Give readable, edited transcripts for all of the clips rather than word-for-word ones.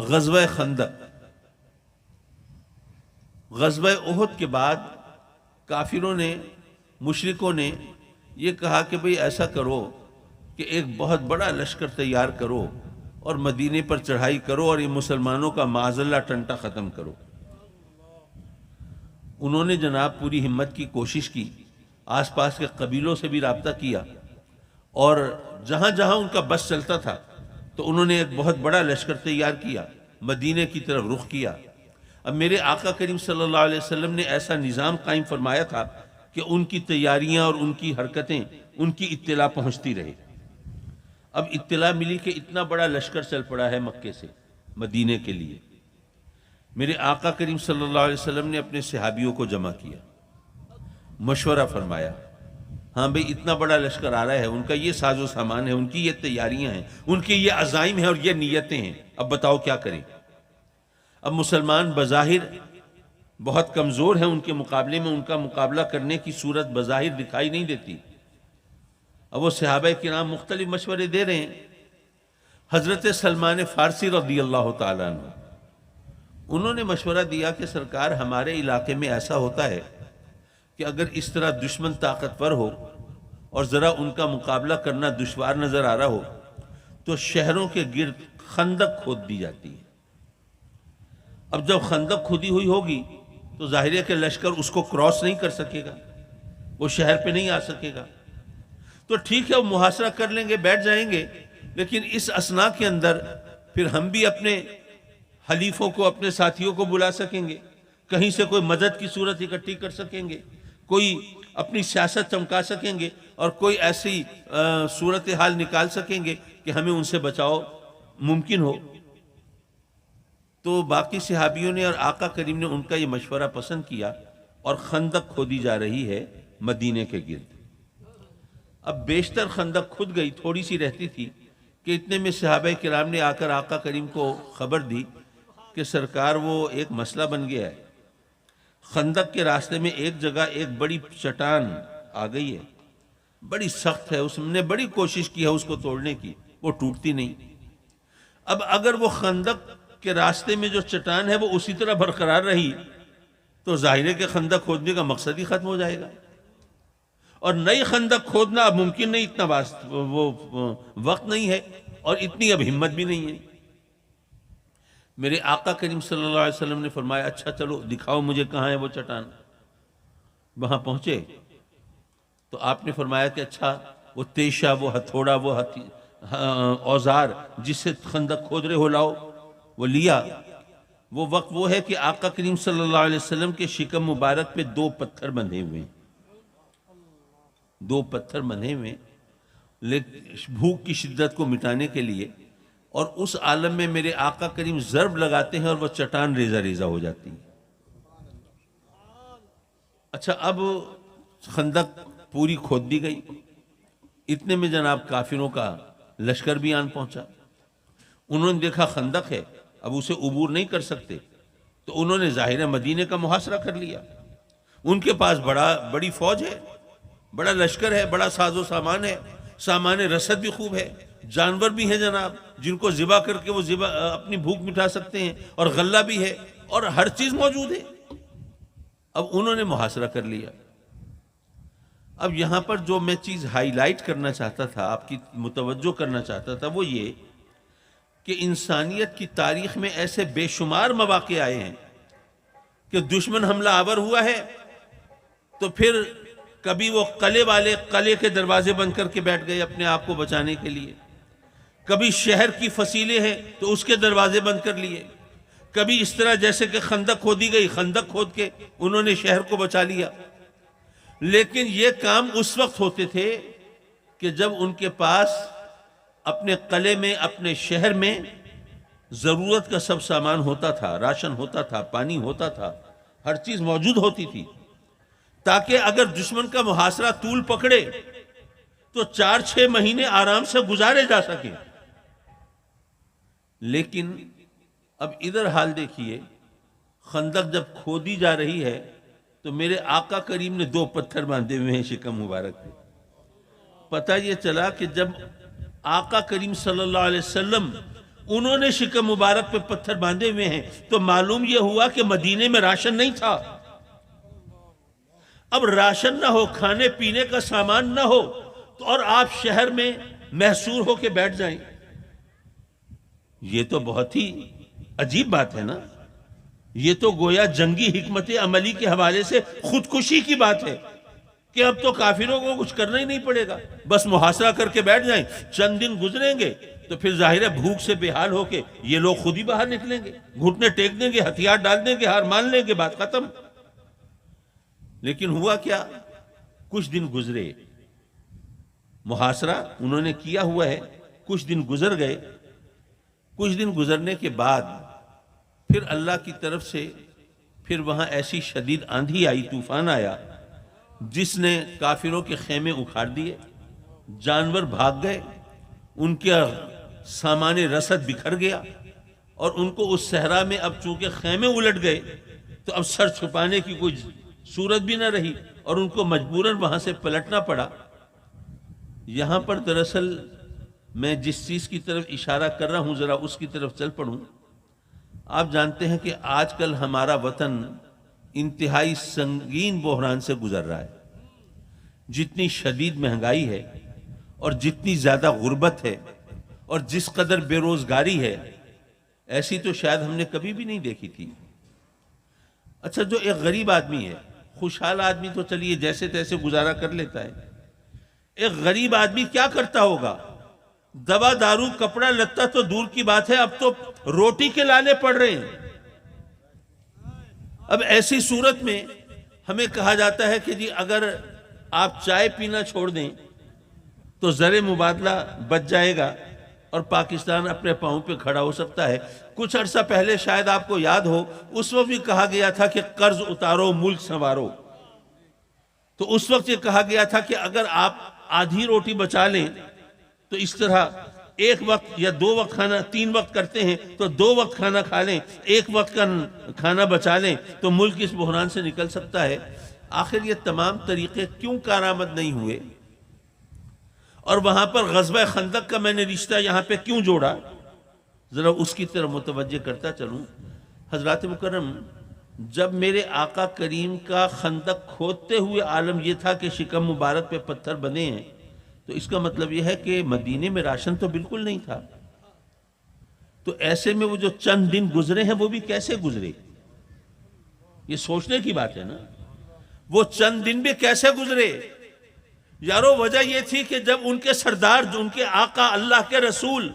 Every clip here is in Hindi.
ग़ज़वा खंदक, ग़ज़वा उहद के बाद काफिरों ने, मुशरिकों ने ये कहा कि भाई ऐसा करो कि एक बहुत बड़ा लश्कर तैयार करो और मदीने पर चढ़ाई करो और ये मुसलमानों का माज़ल्ला टंटा ख़त्म करो। उन्होंने जनाब पूरी हिम्मत की कोशिश की, आसपास के कबीलों से भी रब्ता किया और जहाँ जहाँ उनका बस चलता था तो उन्होंने एक बहुत बड़ा लश्कर तैयार किया, मदीने की तरफ रुख किया। अब मेरे आका करीम सल्लल्लाहु अलैहि वसल्लम ने ऐसा निज़ाम कायम फरमाया था कि उनकी तैयारियां और उनकी हरकतें, उनकी इत्तला पहुंचती रहे। अब इत्तला मिली कि इतना बड़ा लश्कर चल पड़ा है मक्के से मदीने के लिए। मेरे आका करीम सल्लल्लाहु अलैहि वसल्लम ने अपने सहाबियों को जमा किया, मशवरा फरमाया, हाँ भाई इतना बड़ा लश्कर आ रहा है, उनका ये साजो सामान है, उनकी ये तैयारियां हैं, उनके ये अज़ाइम हैं और ये नीयतें हैं, अब बताओ क्या करें। अब मुसलमान बज़ाहिर बहुत कमज़ोर हैं, उनके मुकाबले में उनका मुकाबला करने की सूरत बज़ाहिर दिखाई नहीं देती। अब वो सहाबा किराम मुख्तलिफ मशवरे दे रहे हैं। हज़रत सलमान फ़ारसी रज़ियल्लाहु ताला अन्हु, उन्होंने मशवरा दिया कि सरकार हमारे इलाके में ऐसा होता है कि अगर इस तरह दुश्मन ताकतवर हो और ज़रा उनका मुकाबला करना दुश्वार नज़र आ रहा हो तो शहरों के गिर्द खंदक खोद दी जाती है। अब जब खंदक खुदी हुई होगी तो जाहिर है कि लश्कर उसको क्रॉस नहीं कर सकेगा, वो शहर पे नहीं आ सकेगा। तो ठीक है, वो मुहासरा कर लेंगे, बैठ जाएंगे, लेकिन इस असना के अंदर फिर हम भी अपने हलीफों को, अपने साथियों को बुला सकेंगे, कहीं से कोई मदद की सूरत इकट्ठी कर सकेंगे, कोई अपनी सियासत चमका सकेंगे और कोई ऐसी सूरत हाल निकाल सकेंगे कि हमें उनसे बचाव मुमकिन हो। तो बाकी सहाबियों ने और आका करीम ने उनका ये मशवरा पसंद किया और खंदक खोदी जा रही है मदीने के गिर्द। अब बेशतर खंदक खुद गई, थोड़ी सी रहती थी कि इतने में सहाबा किराम ने आकर आका करीम को खबर दी कि सरकार वो एक मसला बन गया है, खंदक के रास्ते में एक जगह एक बड़ी चट्टान आ गई है, बड़ी सख्त है, उसने बड़ी कोशिश की है उसको तोड़ने की, वो टूटती नहीं। अब अगर वो खंदक के रास्ते में जो चट्टान है वो उसी तरह बरकरार रही तो जाहिर है कि खंदक खोदने का मकसद ही खत्म हो जाएगा और नई खंदक खोदना अब मुमकिन नहीं, इतना वो वक्त नहीं है और इतनी अब हिम्मत भी नहीं है। मेरे आका करीम सल्लल्लाहु अलैहि वसल्लम ने फरमाया, अच्छा चलो दिखाओ मुझे कहाँ है वो चट्टान। वहां पहुंचे तो आपने फरमाया कि अच्छा वो तेशा, वो हथौड़ा, वो औजार जिससे खंदक खोद रहे हो लाओ। वो लिया। वो वक्त वो है कि आका करीम सल्लल्लाहु अलैहि वसल्लम के शिकम मुबारक पे दो पत्थर बंधे हुए, दो पत्थर बंधे हुए, लेकिन भूख की शिद्दत को मिटाने के लिए, और उस आलम में मेरे आका करीम ज़र्ब लगाते हैं और वह चट्टान रेजा रेजा हो जाती है। अच्छा, अब खंदक पूरी खोद दी गई। इतने में जनाब काफिरों का लश्कर भी आन पहुंचा। उन्होंने देखा खंदक है, अब उसे उबूर नहीं कर सकते, तो उन्होंने ज़ाहिर मदीने का मुहासरा कर लिया। उनके पास बड़ी फौज है, बड़ा लश्कर है, बड़ा साजो सामान है, सामान रसद भी खूब है, जानवर भी हैं जनाब जिनको ज़िबा करके वो अपनी भूख मिटा सकते हैं, और गल्ला भी है और हर चीज़ मौजूद है। अब उन्होंने मुहासरा कर लिया। अब यहाँ पर जो मैं चीज़ हाईलाइट करना चाहता था, आपकी मुतवज्जो करना चाहता था, वो ये कि इंसानियत की तारीख में ऐसे बेशुमार मौक़े आए हैं कि दुश्मन हमला आवर हुआ है तो फिर कभी वो कले वाले कले के दरवाजे बंद करके बैठ गए अपने आप को बचाने के लिए, कभी शहर की फसीलें हैं तो उसके दरवाजे बंद कर लिए, कभी इस तरह जैसे कि खंदक खोदी गई, खंदक खोद के उन्होंने शहर को बचा लिया। लेकिन ये काम उस वक्त होते थे कि जब उनके पास अपने कले में, अपने शहर में ज़रूरत का सब सामान होता था, राशन होता था, पानी होता था, हर चीज़ मौजूद होती थी, ताकि अगर दुश्मन का मुहासरा तूल पकड़े तो 4-6 महीने आराम से गुजारे जा सके। लेकिन अब इधर हाल देखिए, खंदक जब खोदी जा रही है तो मेरे आका करीम ने 2 पत्थर बांधे हुए हैं शिकम मुबारक पे। पता ये चला कि जब आका करीम सल्लल्लाहु अलैहि वसल्लम उन्होंने शिकम मुबारक पे पत्थर बांधे हुए हैं, तो मालूम यह हुआ कि मदीने में राशन नहीं था। अब राशन ना हो, खाने पीने का सामान ना हो, तो और आप शहर में महसूर होके बैठ जाएं, ये तो बहुत ही अजीब बात है ना। ये तो गोया जंगी हिकमत अमली के हवाले से खुदकुशी की बात है कि अब तो काफिरों को कुछ करना ही नहीं पड़ेगा, बस मुहासरा करके बैठ जाएं। चंद दिन गुजरेंगे तो फिर जाहिर है भूख से बेहाल होके ये लोग खुद ही बाहर निकलेंगे, घुटने टेक देंगे, हथियार डाल देंगे, हार मान लेंगे, बात खत्म। लेकिन हुआ क्या, कुछ दिन गुजरे, मुहासरा उन्होंने किया हुआ है, कुछ दिन गुजर गए। कुछ दिन गुजरने के बाद फिर अल्लाह की तरफ से फिर वहां ऐसी शदीद आंधी आई, तूफान आया, जिसने काफिरों के खेमे उखाड़ दिए, जानवर भाग गए, उनके सामान रसद बिखर गया, और उनको उस सहरा में अब चूंकि खेमे उलट गए तो अब सर छुपाने की कोई सूरत भी ना रही, और उनको मजबूरन वहां से पलटना पड़ा। यहां पर दरअसल मैं जिस चीज की तरफ इशारा कर रहा हूं, जरा उसकी तरफ चल पड़ूं। आप जानते हैं कि आजकल हमारा वतन इंतहाई संगीन बहरान से गुजर रहा है। जितनी शदीद महंगाई है और जितनी ज्यादा गुर्बत है और जिस कदर बेरोजगारी है, ऐसी तो शायद हमने कभी भी नहीं देखी थी। अच्छा, जो एक गरीब आदमी है, खुशहाल आदमी तो चलिए जैसे तैसे गुजारा कर लेता है, एक गरीब आदमी क्या करता होगा? दवा दारू कपड़ा लत्ता तो दूर की बात है, अब तो रोटी के लाने पड़ रहे हैं। अब ऐसी सूरत में हमें कहा जाता है कि जी अगर आप चाय पीना छोड़ दें तो ज़र मुबादला बच जाएगा और पाकिस्तान अपने पांव पे खड़ा हो सकता है। कुछ अरसा पहले शायद आपको याद हो, उस वक्त भी कहा गया था कि कर्ज उतारो, मुल्क संवारो। तो उस वक्त ये कहा गया था कि अगर आप आधी रोटी बचा लें तो इस तरह एक वक्त या 2 वक्त खाना, 3 वक्त करते हैं तो 2 वक्त खाना खा लें, 1 वक्त का खाना बचा लें तो मुल्क इस बहरान से निकल सकता है। आखिर ये तमाम तरीके क्यों कारामद नहीं हुए? और वहां पर ग़ज़वा खंदक का मैंने रिश्ता यहां पे क्यों जोड़ा, जरा उसकी तरफ मुतवज्जे करता चलूं। हजरात मुकर्रम, जब मेरे आका करीम का खंदक खोदते हुए आलम यह था कि शिकम मुबारक पे पत्थर बने हैं, तो इसका मतलब यह है कि मदीने में राशन तो बिल्कुल नहीं था। तो ऐसे में वो जो चंद दिन गुजरे हैं वो भी कैसे गुजरे, ये सोचने की बात है ना। वो चंद दिन भी कैसे गुजरे यारो? वजह यह थी कि जब उनके सरदार, जो उनके आका अल्लाह के रसूल,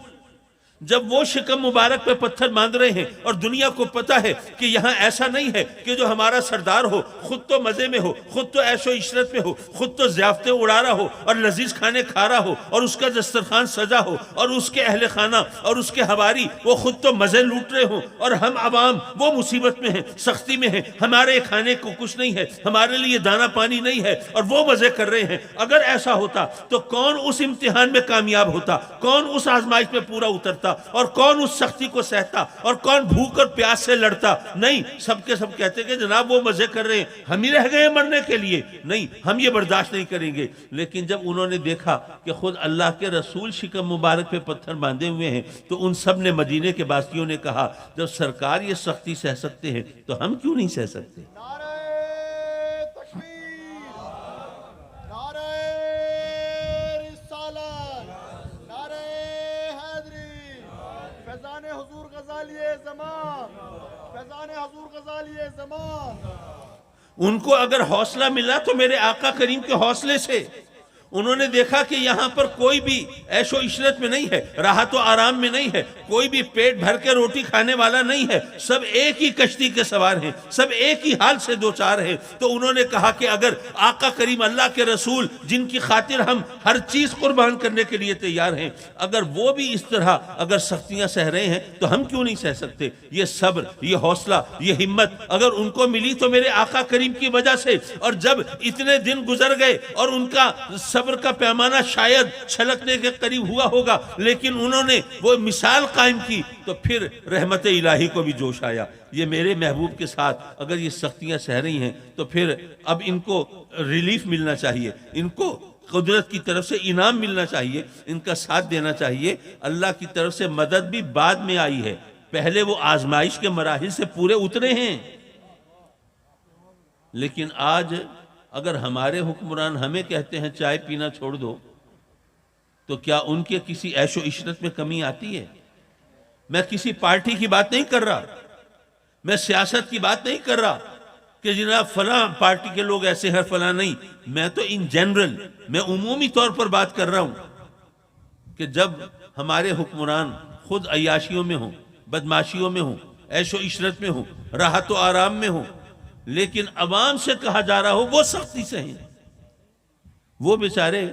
जब वो शिकम मुबारक पे पत्थर बांध रहे हैं और दुनिया को पता है कि यहां ऐसा नहीं है कि जो हमारा सरदार हो खुद तो मजे में हो, खुद तो ऐशो इशरत में हो, खुद तो ज़ियाफ़तें उड़ा रहा हो और लजीज खाने खा रहा हो और उसका दस्तरखान सजा हो और उसके अहले खाना और उसके हवारी वो खुद तो मजे लूट रहे हो और हम आवाम वो मुसीबत में है, सख्ती में है, हमारे खाने को कुछ नहीं है, हमारे लिए दाना पानी नहीं है और वो मजे कर रहे हैं। अगर ऐसा होता तो कौन उस इम्तिहान में कामयाब होता, कौन उस आजमाइश में पूरा उतरता और कौन उस सख्ती को सहता और कौन भूख और प्यास से लड़ता? नहीं, सबके सब कहते कि जनाब वो मजे कर रहे हैं, हम ही रह गए मरने के लिए, नहीं हम ये बर्दाश्त नहीं करेंगे। लेकिन जब उन्होंने देखा कि खुद अल्लाह के रसूल शिकम मुबारक पे पत्थर बांधे हुए हैं, तो उन सब ने, मदीने के बासियों ने कहा, जब सरकार ये सख्ती सह सकते हैं तो हम क्यों नहीं सह सकते? उनको अगर हौसला मिला तो मेरे आका करीम के हौसले से। उन्होंने देखा कि यहां पर कोई भी ऐशो इशरत में नहीं है, राहत आराम में नहीं है, कोई भी पेट भर के रोटी खाने वाला नहीं है, सब एक ही कश्ती के सवार हैं, सब एक ही हाल से दो चार हैं। तो उन्होंने कहा कि अगर आका करीम अल्लाह के रसूल, जिनकी खातिर हम हर चीज कुर्बान करने के लिए तैयार हैं, अगर वो भी इस तरह अगर सख्तियां सह रहे हैं तो हम क्यों नहीं सह सकते? ये सब्र, ये हौसला, ये हिम्मत अगर उनको मिली तो मेरे आका करीम की वजह से। और जब इतने दिन गुजर गए और उनका सब्र का पैमाना शायद छलकने के करीब हुआ होगा, लेकिन उन्होंने वो मिसाल कायम की, तो फिर रहमत इलाही को भी जोश आया। ये मेरे महबूब के साथ अगर ये सख्तियां सह रही हैं तो फिर अब इनको रिलीफ मिलना चाहिए, इनको कुदरत की तरफ से इनाम मिलना चाहिए, इनका साथ देना चाहिए। अल्लाह की तरफ से मदद भी बाद में आई है, पहले वो आजमाइश के मराहिल से पूरे उतरे हैं। लेकिन आज अगर हमारे हुक्मरान हमें कहते हैं चाय पीना छोड़ दो, तो क्या उनके किसी ऐशो इशरत में कमी आती है? मैं किसी पार्टी की बात नहीं कर रहा, मैं सियासत की बात नहीं कर रहा कि जनाब फला पार्टी के लोग ऐसे हैं फला नहीं। मैं तो इन जनरल, मैं उमूमी तौर पर बात कर रहा हूं कि जब हमारे हुक्मरान खुद अयाशियों में हों, बदमाशियों में हों, ऐशो इशरत में हों, राहत व आराम में हों, लेकिन अवाम से कहा जा रहा हो वो सख्ती से हैं, वो बेचारे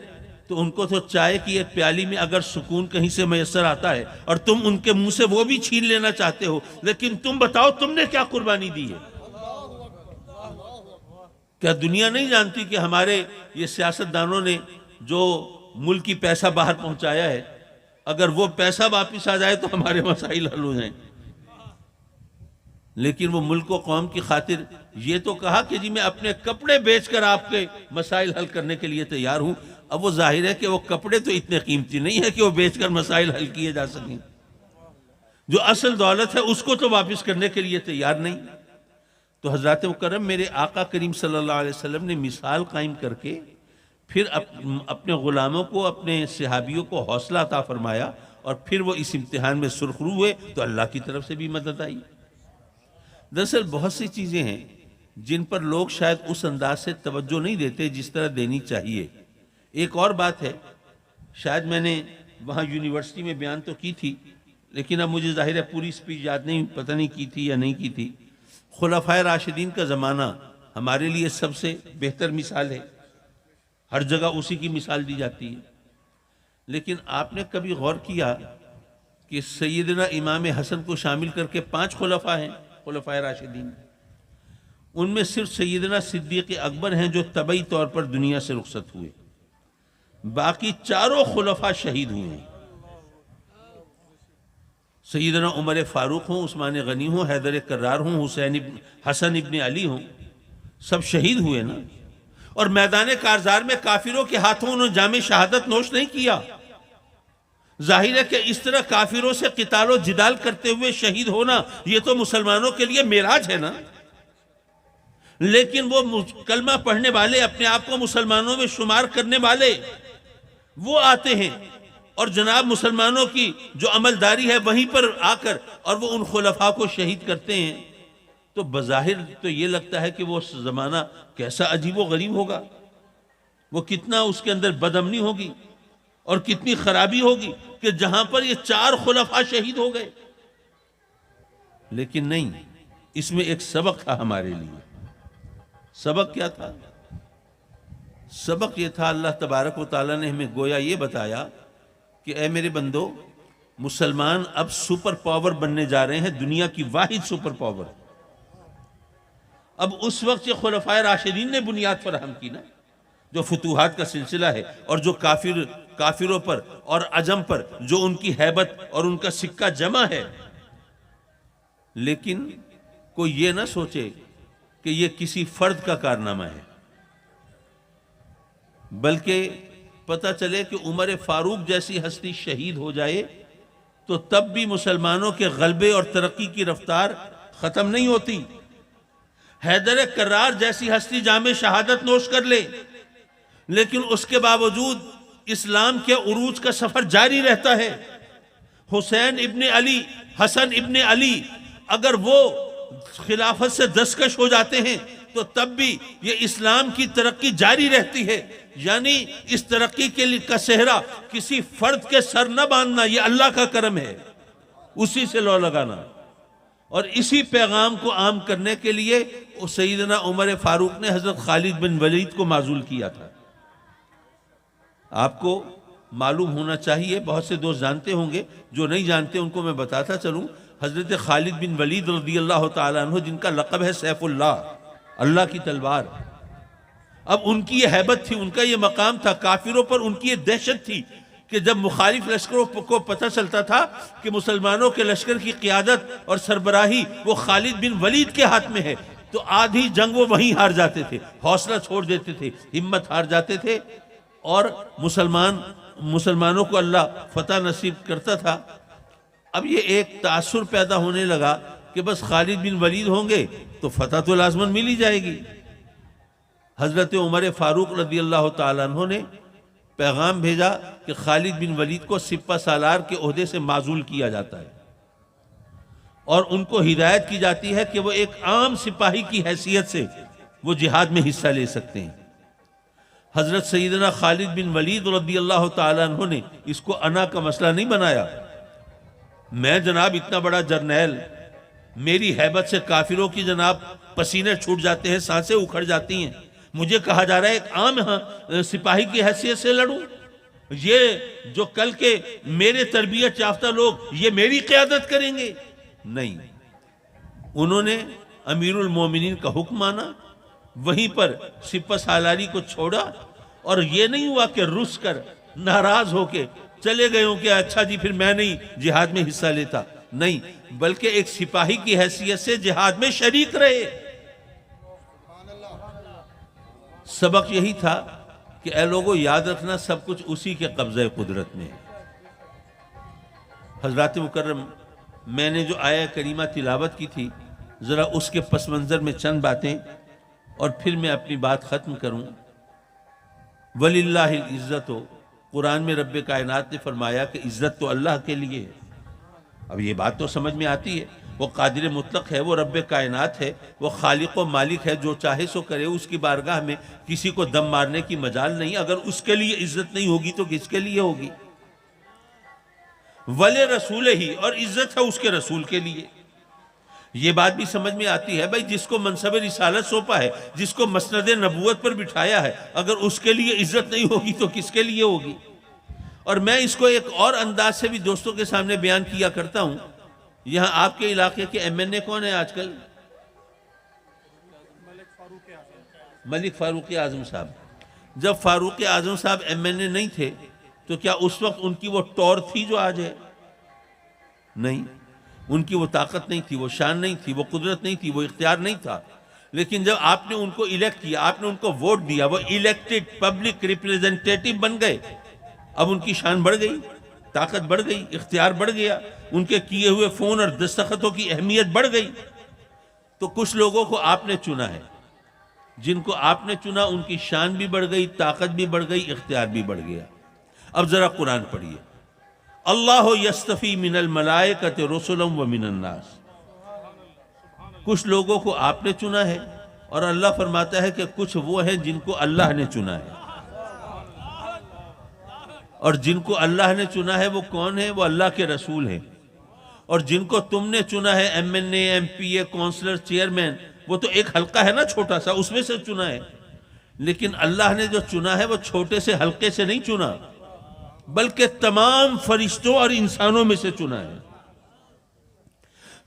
तो उनको तो चाय की एक प्याली में अगर सुकून कहीं से मैसर आता है और तुम उनके मुंह से वो भी छीन लेना चाहते हो, लेकिन तुम बताओ तुमने क्या कुर्बानी दी है? क्या दुनिया नहीं जानती कि हमारे ये सियासतदानों ने जो मुल्क की पैसा बाहर पहुंचाया है, अगर वो पैसा वापिस आ जाए तो हमारे मसाइल हल हो जाएं। लेकिन वो मुल्क व कौम की खातिर ये तो कहा कि जी मैं अपने कपड़े बेचकर आपके मसाइल हल करने के लिए तैयार हूं। अब वो जाहिर है कि वो कपड़े तो इतने कीमती नहीं है कि वो बेचकर मसाइल हल किए जा सकें। जो असल दौलत है उसको तो वापस करने के लिए तैयार नहीं। तो हजरत मुकर्रम मेरे आका करीम सल्लल्लाहु अलैहि वसल्लम ने मिसाल कायम करके फिर अपने गुलामों को, अपने सहाबियों को हौसला अता फरमाया और फिर वो इस इम्तिहान में सुरखरू हुए तो अल्लाह की तरफ से भी मदद आई। दरअसल बहुत सी चीज़ें हैं जिन पर लोग शायद उस अंदाज से तवज्जो नहीं देते जिस तरह देनी चाहिए। एक और बात है, शायद मैंने वहाँ यूनिवर्सिटी में बयान तो की थी, लेकिन अब मुझे जाहिर है पूरी स्पीच याद नहीं, पता नहीं की थी या नहीं की थी। खुलफाए राशिदीन का ज़माना हमारे लिए सबसे बेहतर मिसाल है, हर जगह उसी की मिसाल दी जाती है। लेकिन आपने कभी गौर किया कि सैयदना इमाम हसन को शामिल करके 5 खुलफा हैं खुलफाए राशिदीन, उनमें सिर्फ सैयदना सिद्दीक़ अकबर हैं जो तबई तौर पर दुनिया से रुखसत हुए, बाकी चारों खुलफा शहीद हुए हैं। सैयदना उमर फारूक हों, उस्मान गनी हों, हैदर कर्रार हों, हसन इब्न अली हों, सब शहीद हुए ना। और मैदान कारजार में काफिरों के हाथों उन्होंने जामे शहादत नोश नहीं किया। जाहिर है कि इस तरह काफिरों से कितालो जिदाल करते हुए शहीद होना ये तो मुसलमानों के लिए मेराज है ना। लेकिन वो कलमा पढ़ने वाले, अपने आप को मुसलमानों में शुमार करने वाले, वो आते हैं और जनाब मुसलमानों की जो अमलदारी है वहीं पर आकर और वो उन खुलफा को शहीद करते हैं। तो बज़ाहिर तो ये लगता है कि वो ज़माना कैसा अजीब व गरीब होगा, वो कितना उसके अंदर बदअमनी होगी और कितनी खराबी होगी कि जहां पर ये 4 खुलफा शहीद हो गए। लेकिन नहीं, इसमें एक सबक था हमारे लिए। सबक क्या था? सबक ये था, अल्लाह तबारक व तआला ने हमें गोया ये बताया कि ए मेरे बंदो, मुसलमान अब सुपर पावर बनने जा रहे हैं, दुनिया की वाहिद सुपर पावर। अब उस वक्त ये खुलफाए राशिदीन ने बुनियाद फराहम की ना, जो फुतूहात का सिलसिला है और जो काफिरों पर और अजम पर जो उनकी हैबत और उनका सिक्का जमा है। लेकिन कोई ये ना सोचे कि ये किसी फर्द का कारनामा है, बल्कि पता चले कि उमर फारूक जैसी हस्ती शहीद हो जाए तो तब भी मुसलमानों के गलबे और तरक्की की रफ्तार खत्म नहीं होती। हैदर कर्रार जैसी हस्ती जामे शहादत नोश कर ले, लेकिन उसके बावजूद इस्लाम के उरूज का सफर जारी रहता है। हुसैन इब्ने अली, हसन इब्ने अली अगर वो खिलाफत से दस्तकश हो जाते हैं तो तब भी ये इस्लाम की तरक्की जारी रहती है। यानी इस तरक्की के लिए का सेहरा किसी फर्द के सर न बांधना, ये अल्लाह का करम है, उसी से लौ लगाना। और इसी पैगाम को आम करने के लिए सैयदना उमर फारूक ने हजरत खालिद बिन वलीद को माजूल किया था। आपको मालूम होना चाहिए, बहुत से दोस्त जानते होंगे, जो नहीं जानते उनको मैं बताता चलूं। हजरत खालिद बिन वलीद रज़ियल्लाहु ताला अन्हु, जिनका लक़ब है सैफुल्लाह, अल्लाह की तलवार, अब उनकी ये हैबत थी, उनका ये मकाम था, काफिरों पर उनकी ये दहशत थी कि जब मुखालिफ लश्करों को पता चलता था कि मुसलमानों के लश्कर की क़ियादत और सरबराही वो खालिद बिन वलीद के हाथ में है, तो आधी जंग वो वहीं हार जाते थे, हौसला छोड़ देते थे, हिम्मत हार जाते थे। और मुसलमानों को अल्लाह फतह नसीब करता था। अब ये एक तासुर पैदा होने लगा कि बस खालिद बिन वलीद होंगे तो फतह तो लाजमन मिल ही जाएगी। हजरत उमर फारूक रदी अल्लाह ताला अन्हु ने पैगाम भेजा कि खालिद बिन वलीद को सिपा सालार के ओहदे से माजूल किया जाता है और उनको हिदायत की जाती है कि वो एक आम सिपाही की हैसियत से वो जिहाद में हिस्सा ले सकते हैं। हजरत सैयदना खालिद बिन वलीद रदी अल्लाह ताला अन्हु ने इसको अना का मसला नहीं बनाया। मैं जनाब इतना बड़ा जर्नैल, मेरी हैबत से काफिरों की जनाब पसीने छूट जाते हैं, सांसें उखड़ जाती हैं, मुझे कहा जा रहा है एक आम सिपाही की हैसियत से लड़ूं। ये जो कल के मेरे तरबियत याफ्ता लोग ये मेरी क़यादत करेंगे? नहीं, उन्होंने अमीरुल मोमिनीन का हुक्म माना, वहीं पर सिपा सालारी को छोड़ा और ये नहीं हुआ कि रुस कर नाराज होके चले गए हो कि अच्छा जी फिर मैं नहीं जिहाद में हिस्सा लेता, नहीं, बल्कि एक सिपाही की हैसियत से जिहाद में शरीक रहे। सबक यही था कि ऐ लोगों याद रखना सब कुछ उसी के कब्ज़े कुदरत में है। हज़रात मुकर्रम, मैंने जो आया करीमा तिलावत की थी, ज़रा उसके पस मंज़र में चंद बातें और फिर मैं अपनी बात ख़त्म करूँ। वलिल्लाहिल इज़्ज़त, कुरान में रब्बे कायनात ने फरमाया कि इज़्ज़त तो अल्लाह के लिए है। अब ये बात तो समझ में आती है, वो कादिर मुतलक है, वो रब्बे कायनात है, वो खालिक व मालिक है, जो चाहे सो करे। उसकी बारगाह में किसी को दम मारने की मजाल नहीं। अगर उसके लिए इज़्ज़त नहीं होगी तो किसके लिए होगी? वले रसूल ही, और इज्जत है उसके रसूल के लिए। ये बात भी समझ में आती है भाई, जिसको मनसब रिसालत सौंपा है, जिसको मसनद नबूवत पर बिठाया है, अगर उसके लिए इज्जत नहीं होगी तो किसके लिए होगी? और मैं इसको एक और अंदाज से भी दोस्तों के सामने बयान किया करता हूं। यहां आपके इलाके के MNA कौन है आजकल? मलिक फारूक आजम साहब। जब फारूक आजम साहब MNA नहीं थे तो क्या उस वक्त उनकी वो टौर थी जो आज है? नहीं, उनकी वो ताकत नहीं थी, वो शान नहीं थी, वो कुदरत नहीं थी, वो इख्तियार नहीं था। लेकिन जब आपने उनको इलेक्ट किया, आपने उनको वोट दिया, वो इलेक्टेड पब्लिक रिप्रेजेंटेटिव बन गए, अब उनकी शान बढ़ गई, ताकत बढ़ गई, इख्तियार बढ़ गया, उनके किए हुए फोन और दस्तखतों की अहमियत बढ़ गई। तो कुछ लोगों को आपने चुना है, जिनको आपने चुना उनकी शान भी बढ़ गई, ताकत भी बढ़ गई, इख्तियार भी बढ़ गया। अब जरा कुरान पढ़िए, अल्लाह यस्तफी मिनल मलाइकति रुसुलन व मिनन नास। कुछ लोगों को आपने चुना है और अल्लाह फरमाता है कि कुछ वो है जिनको अल्लाह ने चुना है। और जिनको अल्लाह ने चुना है वो कौन है? वो अल्लाह के रसूल हैं। और जिनको तुमने चुना है MNA, MPA, काउंसलर, चेयरमैन, वो तो एक हल्का है ना छोटा सा, उसमें से चुना है। लेकिन अल्लाह ने जो चुना है वो छोटे से हल्के से नहीं चुना, बल्कि तमाम फरिश्तों और इंसानों में से चुना है।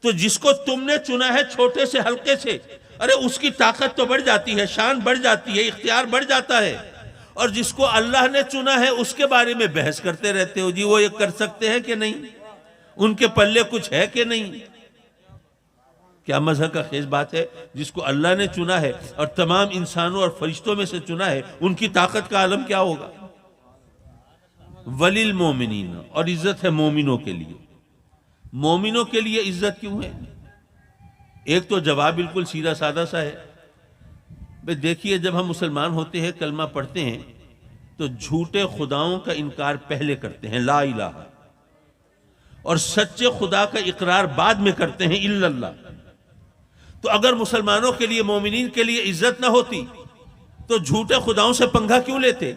तो जिसको तुमने चुना है छोटे से हल्के से, अरे उसकी ताकत तो बढ़ जाती है, शान बढ़ जाती है, इख्तियार बढ़ जाता है। और जिसको अल्लाह ने चुना है उसके बारे में बहस करते रहते हो, जी वो ये कर सकते हैं कि नहीं, उनके पल्ले कुछ है कि नहीं। क्या मजहब का खेज बात है? जिसको अल्लाह ने चुना है और तमाम इंसानों और फरिश्तों में से चुना है, उनकी ताकत का आलम क्या होगा? वलिल मोमिनीन, और इज्जत है मोमिनों के लिए। मोमिनों के लिए इज्जत क्यों है? एक तो जवाब बिल्कुल सीधा साधा सा है भाई। देखिए, जब हम मुसलमान होते हैं, कलमा पढ़ते हैं, तो झूठे खुदाओं का इनकार पहले करते हैं, ला इलाहा, और सच्चे खुदा का इकरार बाद में करते हैं, इल्लल्लाह। तो अगर मुसलमानों के लिए, मोमिनीन के लिए इज्जत ना होती तो झूठे खुदाओं से पंगा क्यों लेते?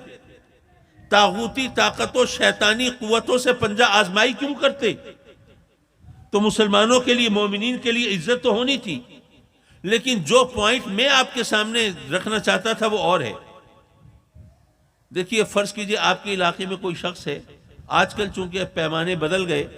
तागूती ताकतों, शैतानी कुव्वतों से पंजा आजमाई क्यों करते? तो मुसलमानों के लिए, मोमिनीन के लिए इज्जत तो होनी थी। लेकिन जो पॉइंट मैं आपके सामने रखना चाहता था वो और है। देखिए, फर्ज कीजिए आपके इलाके में कोई शख्स है, आजकल चूंकि पैमाने बदल गए,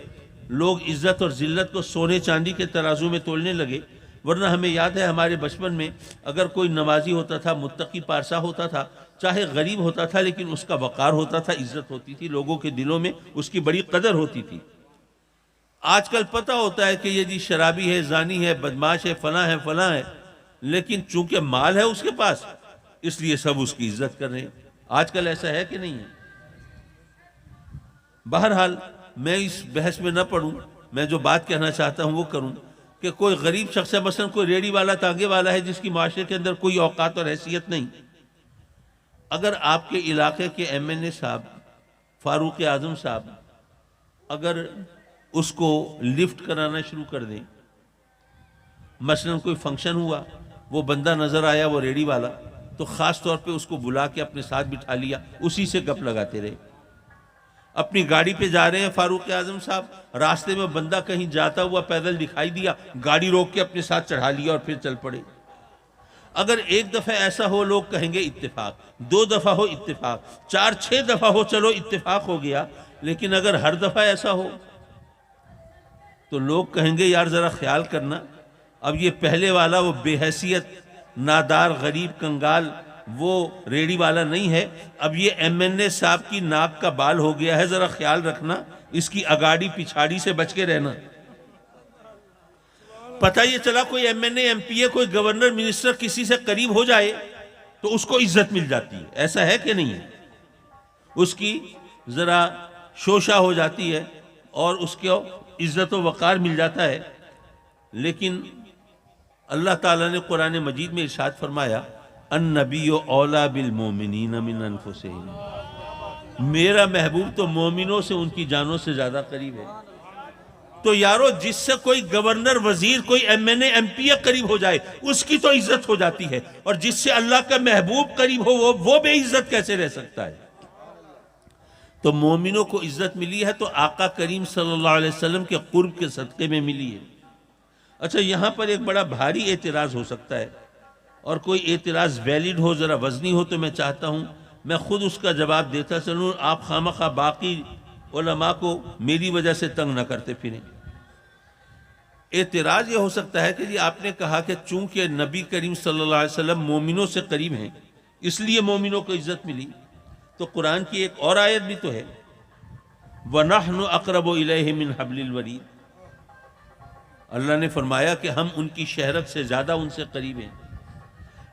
लोग इज्जत और जिल्लत को सोने चांदी के तराजू में तोलने लगे। वरना हमें याद है हमारे बचपन में अगर कोई नमाजी होता था, मुत्तकी पारसा होता था, चाहे गरीब होता था, लेकिन उसका वक़ार होता था, इज्जत होती थी, लोगों के दिलों में उसकी बड़ी कदर होती थी। आजकल पता होता है कि ये जी शराबी है, जानी है, बदमाश है, फलां है, लेकिन चूंकि माल है उसके पास, इसलिए सब उसकी इज्जत कर रहे हैं। आजकल ऐसा है कि नहीं है? बहरहाल मैं इस बहस में न पढ़ूं, मैं जो बात कहना चाहता हूं वो करूं कि कोई गरीब शख्स है, मसलन कोई रेडी वाला तांगे वाला है जिसकी माशरे के अंदर कोई औकात और हैसियत नहीं, अगर आपके इलाके के MNA साहब फारूक आजम साहब अगर उसको लिफ्ट कराना शुरू कर दें, मसलन कोई फंक्शन हुआ, वो बंदा नजर आया वो रेडी वाला, तो खास तौर पे उसको बुला के अपने साथ बिठा लिया, उसी से गप लगाते रहे। अपनी गाड़ी पे जा रहे हैं फारूक आजम साहब, रास्ते में बंदा कहीं जाता हुआ पैदल दिखाई दिया, गाड़ी रोक के अपने साथ चढ़ा लिया और फिर चल पड़े। अगर एक दफा ऐसा हो लोग कहेंगे इत्तेफाक, 2 दफा हो इत्तेफाक, 4-6 दफा हो चलो इत्तेफाक हो गया, लेकिन अगर हर दफा ऐसा हो तो लोग कहेंगे यार जरा ख्याल करना, अब ये पहले वाला वो बेहैसियत नादार गरीब कंगाल वो रेडी वाला नहीं है, अब ये MNA साहब की नाक का बाल हो गया है, जरा ख्याल रखना, इसकी अगाड़ी पिछाड़ी से बच के रहना। पता ये चला कोई MNA MPA कोई गवर्नर मिनिस्टर किसी से करीब हो जाए तो उसको इज्जत मिल जाती है, ऐसा है कि नहीं है? उसकी जरा शोशा हो जाती है और उसको इज्जत व वक़ार मिल जाता है। लेकिन अल्लाह ताला ने कुरान मजीद में इरशाद फरमाया, अन्नबियो औला बिल मोमिनीन मिन अनफुसिहिम, मेरा महबूब तो मोमिनों से उनकी जानों से ज्यादा करीब है। तो यारो जिससे कोई गवर्नर वजीर कोई MNA MPA करीब हो जाए उसकी तो इज्जत हो जाती है, और जिससे अल्लाह का महबूब करीब हो वो बेइज्जत कैसे रह सकता है? तो मोमिनों को इज्जत मिली है तो आका करीम सल्लल्लाहु अलैहि वसल्लम के कुर्ब के सदक़े में मिली है। अच्छा, यहां पर एक बड़ा भारी एतराज हो सकता है, और कोई एतराज वैलिड हो, जरा वजनी हो, तो मैं चाहता हूं मैं खुद उसका जवाब देता चलूं, आप खामखा बाकी उलमा को मेरी वजह से तंग ना करते फिरें। एतराज यह हो सकता है कि जी आपने कहा कि चूंकि नबी करीम सल्लल्लाहु अलैहि वसल्लम मोमिनों से करीब हैं इसलिए मोमिनों को इज्जत मिली, तो कुरान की एक और आयत भी तो है, वनहनु अक़रबु इलैहि मिन हब्लिल वरीद, अल्लाह ने फरमाया कि हम उनकी शहरत से ज्यादा उनसे करीब हैं।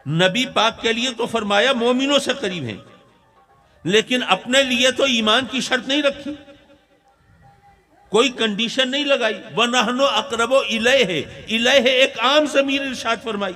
नबी पाक के लिए तो फरमाया मोमिनों से करीब हैं, लेकिन अपने लिए तो ईमान की शर्त नहीं रखी, कोई कंडीशन नहीं लगाई। वनहनु अक़रबु इलैहि, इलैहि एक आम ज़मीर इरशाद फरमाई।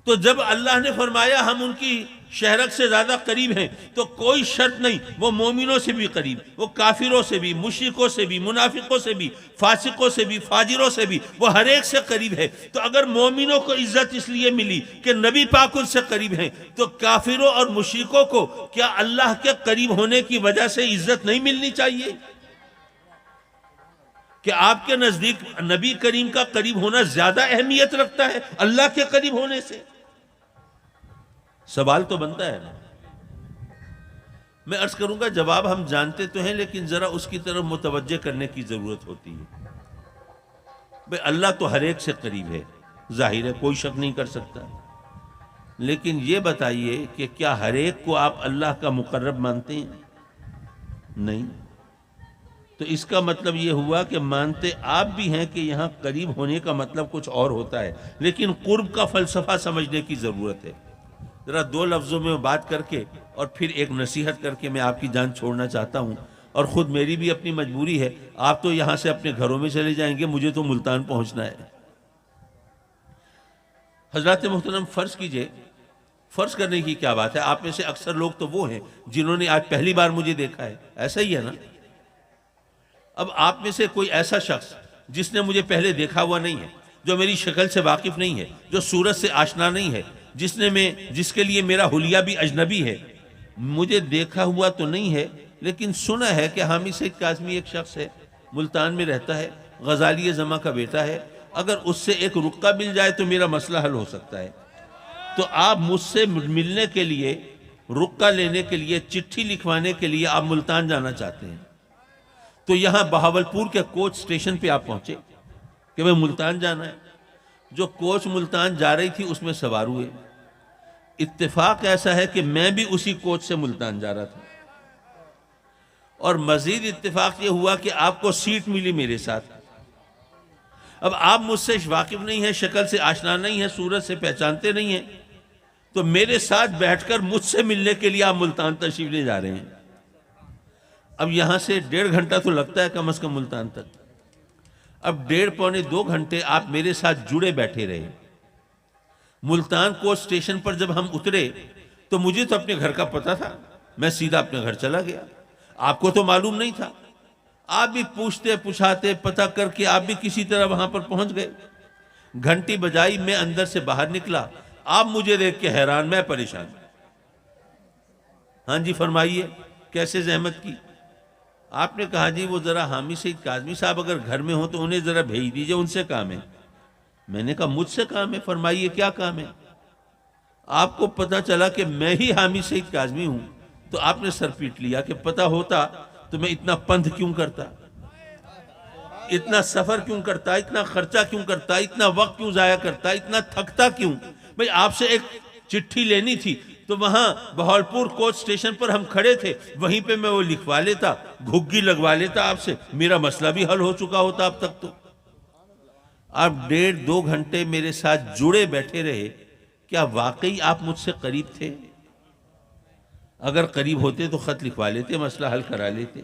तो जब अल्लाह ने फरमाया हम उनकी शहरत से ज्यादा करीब हैं, तो कोई शर्त नहीं, वो मोमिनों से भी करीब, वो काफिरों से भी, मुशरिकों से भी, मुनाफिकों से भी, फासिकों से भी, फाजिरों से भी, वो हर एक से करीब है। तो अगर मोमिनों को इज्जत इसलिए मिली कि नबी पाक उनसे करीब हैं, तो काफिरों और मुशरिकों को क्या अल्लाह के करीब होने की वजह से इज्जत नहीं मिलनी चाहिए? कि आपके नजदीक नबी करीम का करीब होना ज्यादा अहमियत रखता है अल्लाह के करीब होने से? सवाल तो बनता है ना। मैं अर्ज करूंगा जवाब हम जानते तो हैं, लेकिन जरा उसकी तरफ मुतवज्जे करने की जरूरत होती है। भाई अल्लाह तो हर एक से करीब है, जाहिर है, कोई शक नहीं कर सकता, लेकिन ये बताइए कि क्या हर एक को आप अल्लाह का मुकर्रब मानते हैं? नहीं। तो इसका मतलब ये हुआ कि मानते आप भी हैं कि यहां करीब होने का मतलब कुछ और होता है, लेकिन कुर्ब का फलसफा समझने की जरूरत है। जरा 2 लफ्जों में बात करके और फिर एक नसीहत करके मैं आपकी जान छोड़ना चाहता हूं, और खुद मेरी भी अपनी मजबूरी है। आप तो यहां से अपने घरों में चले जाएंगे, मुझे तो मुल्तान पहुंचना है। हजरत मोहतरम, फर्ज कीजिए, फर्ज करने की क्या बात है, आप में से अक्सर लोग तो वो हैं जिन्होंने आज पहली बार मुझे देखा है, ऐसा ही है ना? अब आप में से कोई ऐसा शख्स जिसने मुझे पहले देखा हुआ नहीं है, जो मेरी शक्ल से वाकिफ नहीं है, जो सूरत से आशना नहीं है, जिसके लिए मेरा हुलिया भी अजनबी है, मुझे देखा हुआ तो नहीं है, लेकिन सुना है कि हामिद सईद काज़मी एक शख्स है, मुल्तान में रहता है, गजाली जमा का बेटा है, अगर उससे एक रुक्का मिल जाए तो मेरा मसला हल हो सकता है। तो आप मुझसे मिलने के लिए, रुक्का लेने के लिए, चिट्ठी लिखवाने के लिए आप मुल्तान जाना चाहते हैं, तो यहां बहावलपुर के कोच स्टेशन पे आप पहुंचे कि भाई मुल्तान जाना है। जो कोच मुल्तान जा रही थी उसमें सवार हुए। इत्तेफाक ऐसा है कि मैं भी उसी कोच से मुल्तान जा रहा था, और मजीद इत्तेफाक ये हुआ कि आपको सीट मिली मेरे साथ। अब आप मुझसे वाकिफ नहीं है, शक्ल से आशना नहीं है, सूरत से पहचानते नहीं है, तो मेरे साथ बैठकर मुझसे मिलने के लिए आप मुल्तान तशरीफ ले जा रहे हैं। अब यहां से 1.5 घंटा तो लगता है कम से कम मुल्तान तक। अब 1.5-2 घंटे आप मेरे साथ जुड़े बैठे रहे। मुल्तान कोच स्टेशन पर जब हम उतरे तो मुझे तो अपने घर का पता था, मैं सीधा अपने घर चला गया। आपको तो मालूम नहीं था, आप भी पूछते पुछाते पता करके आप भी किसी तरह वहां पर पहुंच गए। घंटी बजाई, मैं अंदर से बाहर निकला, आप मुझे देख के हैरान, मैं परेशान। हाँ जी फरमाइए, कैसे जहमत की? आपने कहा जी वो जरा हामी सईद काज़मी साहब अगर घर में हो तो उन्हें जरा भेज दीजिए, उनसे काम है। मैंने कहा मुझसे काम है? फरमाइए क्या काम है? आपको पता चला कि मैं ही हामी सईद काज़मी हूं, तो आपने सर पीट लिया कि पता होता तो मैं इतना पंथ क्यों करता, इतना सफर क्यों करता, इतना खर्चा क्यों करता, इतना वक्त क्यों जाया करता, इतना थकता क्यों। भाई आपसे एक चिट्ठी लेनी थी तो वहां बहावलपुर कोच स्टेशन पर हम खड़े थे, वहीं पे मैं वो लिखवा लेता, घुग्गी लगवा लेता आपसे, मेरा मसला भी हल हो चुका होता अब तक। तो आप 1.5-2 घंटे मेरे साथ जुड़े बैठे रहे, क्या वाकई आप मुझसे करीब थे? अगर करीब होते तो खत लिखवा लेते, मसला हल करा लेते।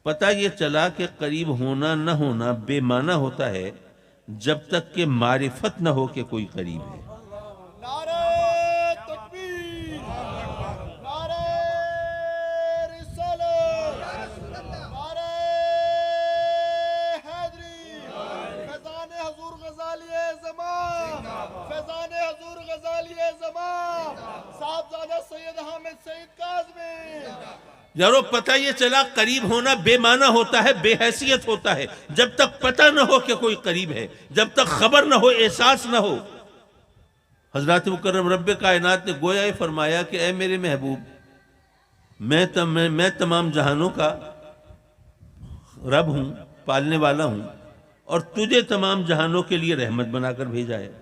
पता ये चला कि करीब होना न होना बेमाना होता है जब तक कि मारिफत न हो कि कोई करीब है। नारे तकबीर, नारे रिसालत, नारे हैदरी, फैज़ान हुज़ूर ग़ज़ाली ज़मान, फैज़ान हुज़ूर ग़ज़ाली ज़मान, साहबजादा सैयद हामिद सईद काज़मी। यारो पता ये चला करीब होना बेमाना होता है, बेहैसियत होता है जब तक पता न हो कि कोई करीब है, जब तक खबर न हो, एहसास न हो। हजरत मुकर्रम रब्बे कायनात ने गोया ये फरमाया कि ऐ मेरे महबूब, मैं तमाम जहानों का रब हूं, पालने वाला हूं, और तुझे तमाम जहानों के लिए रहमत बनाकर भेजा है।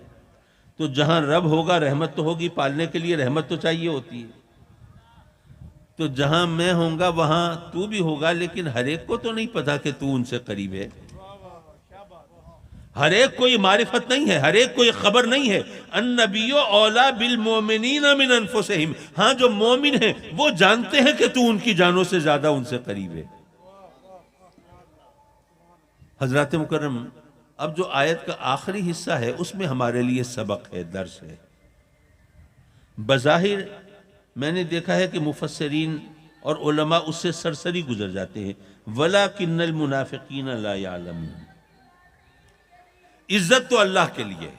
तो जहां रब होगा रहमत तो होगी, पालने के लिए रहमत तो चाहिए होती है। तो जहां मैं होऊंगा वहां तू भी होगा, लेकिन हर एक को तो नहीं पता कि तू उनसे करीब है। हर एक को ये मारिफत नहीं है, हर एक को ये खबर नहीं है। अन्नबियो औला बिल मोमिनीना मिन अनफुसिहिम, हाँ जो मोमिन है वो जानते हैं कि तू उनकी जानों से ज्यादा उनसे करीब है। हजरत मुकर्रम, अब जो आयत का आखिरी हिस्सा है उसमें हमारे लिए सबक है, दर्स है। बज़ाहिर मैंने देखा है कि मुफस्सिरीन और उलमा उससे सरसरी गुजर जाते हैं। वलाकिन्नल मुनाफिकीन ला यालमून, इज्जत तो अल्लाह के लिए है,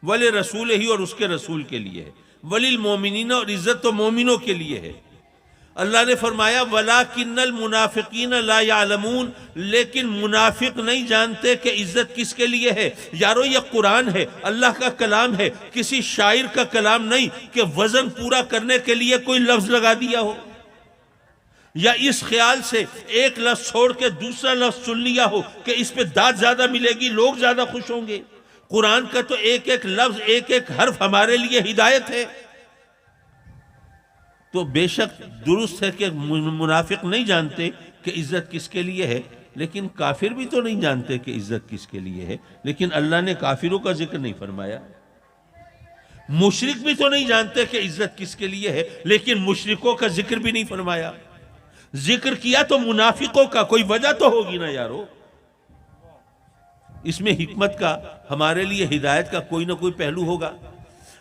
वले रसूल ही और उसके रसूल के लिए है, वलिल मोमिनीन और इज्जत तो मोमिनों के लिए है। अल्लाह ने फरमाया वलाकिन्नल मुनाफिकीन ला यालमून, लेकिन मुनाफिक नहीं जानते कि इज्जत किसके लिए है। यारो ये कुरान है, अल्लाह का कलाम है, किसी शायर का कलाम नहीं कि वजन पूरा करने के लिए कोई लफ्ज लगा दिया हो, या इस ख्याल से एक लफ्ज छोड़ के दूसरा लफ्ज चुन लिया हो कि इस पे दाद ज्यादा मिलेगी, लोग ज्यादा खुश होंगे। कुरान का तो एक एक लफ्ज, एक एक हर्फ हमारे लिए हिदायत है। तो बेशक दुरुस्त है कि मुनाफिक नहीं जानते कि इज्जत किसके लिए है, लेकिन काफिर भी तो नहीं जानते कि इज्जत किसके लिए है। लेकिन अल्लाह ने काफिरों का जिक्र नहीं फरमाया। मुशरिक भी तो नहीं जानते कि इज्जत किसके लिए है, लेकिन मुशरिकों का जिक्र भी नहीं फरमाया। जिक्र किया तो मुनाफिकों का, कोई वजह तो होगी ना यारो। इसमें हिकमत का, हमारे लिए हिदायत का कोई ना कोई पहलू होगा।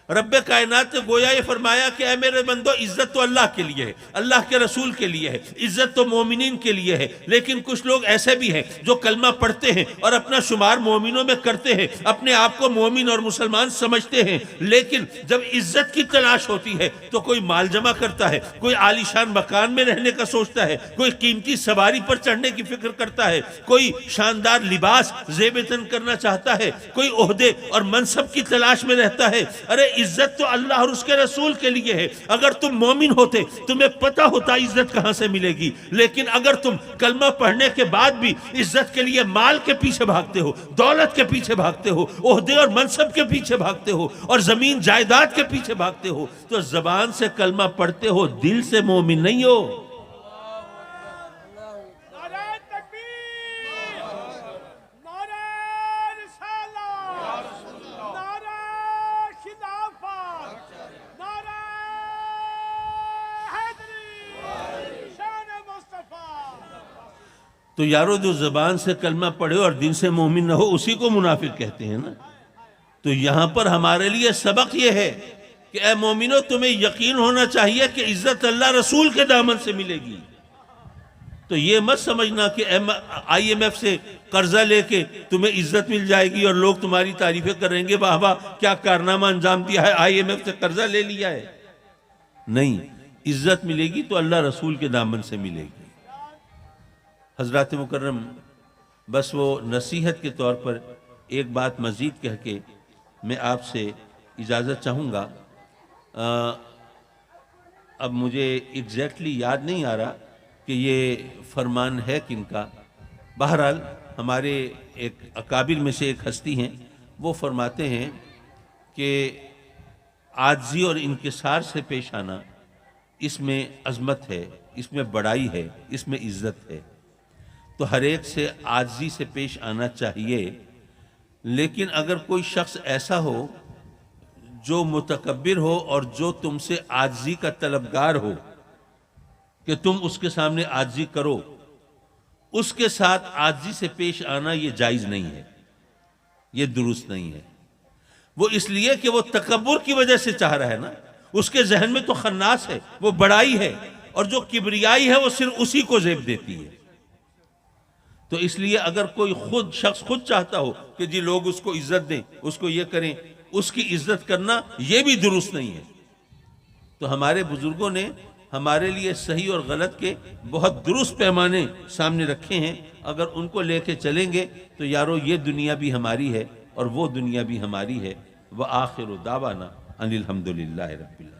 रब्बे कायनात ने गोया ये फरमाया कि ऐ मेरे बंदो, इज्जत तो अल्लाह के लिए है, अल्लाह के रसूल के लिए है, इज्जत तो मोमिनीन के लिए है। लेकिन कुछ लोग ऐसे भी हैं जो कलमा पढ़ते हैं और अपना शुमार मोमिनों में करते हैं, अपने आप को मोमिन और मुसलमान समझते हैं, लेकिन जब इज्जत की तलाश होती है तो कोई माल जमा करता है, कोई आलीशान मकान में रहने का सोचता है, कोई कीमती सवारी पर चढ़ने की फिक्र करता है, कोई शानदार लिबास ज़ेब-ए-तन करना चाहता है, कोई ओहदे और मनसब की तलाश में रहता है। अरे इज्जत तो अल्लाह और उसके रसूल के लिए है। अगर तुम मोमिन होते, तुम्हें पता होता इज्जत कहां से मिलेगी। लेकिन अगर तुम कलमा पढ़ने के बाद भी इज्जत के लिए माल के पीछे भागते हो, दौलत के पीछे भागते हो, ओहदे और मनसब के पीछे भागते हो, और जमीन जायदाद के पीछे भागते हो, तो जबान से कलमा पढ़ते हो, दिल से मोमिन नहीं हो। तो यारो जो ज़बान से कलमा पढ़े और दिल से मोमिन न हो उसी को मुनाफिक कहते हैं ना। तो यहां पर हमारे लिए सबक यह है कि ए मोमिनो, तुम्हें यकीन होना चाहिए कि इज्जत अल्लाह रसूल के दामन से मिलेगी। तो ये मत समझना कि IMF से कर्जा लेके तुम्हें इज्जत मिल जाएगी और लोग तुम्हारी तारीफें करेंगे, वाह वाह क्या कारनामा अंजाम दिया है, IMF से कर्जा ले लिया है। नहीं, इज्जत मिलेगी तो अल्लाह रसूल के दामन से मिलेगी। हजरात मुकर्रम, बस वो नसीहत के तौर पर एक बात मजीद कह के मैं आपसे इजाज़त चाहूँगा। अब मुझे एग्जैक्टली याद नहीं आ रहा कि ये फरमान है किनका। बहरहाल हमारे एक अकाबिर में से एक हस्ती हैं, वो फरमाते हैं कि आजिज़ी और इनकिसार से पेश आना, इसमें अज़मत है, इसमें बड़ाई है, इसमें इज़्ज़त है। तो हर एक से आजिज़ी से पेश आना चाहिए। लेकिन अगर कोई शख्स ऐसा हो जो मुतकब्बिर हो और जो तुमसे आजिज़ी का तलबगार हो कि तुम उसके सामने आजिज़ी करो, उसके साथ आजिज़ी से पेश आना ये जायज़ नहीं है, ये दुरुस्त नहीं है। वो इसलिए कि वो तकब्बुर की वजह से चाह रहा है ना, उसके जहन में तो खन्नास है, वो बड़ाई है, और जो किबरियाई है वो सिर्फ उसी को ज़ेब देती है। तो इसलिए अगर कोई शख्स खुद चाहता हो कि जी लोग उसको इज्जत दें, उसको ये करें, उसकी इज्जत करना ये भी दुरुस्त नहीं है। तो हमारे बुजुर्गों ने हमारे लिए सही और गलत के बहुत दुरुस्त पैमाने सामने रखे हैं। अगर उनको लेके चलेंगे तो यारो ये दुनिया भी हमारी है और वो दुनिया भी हमारी है। व आखिर दावाना अनिल हम्दुलिल्लाहि रब्बिल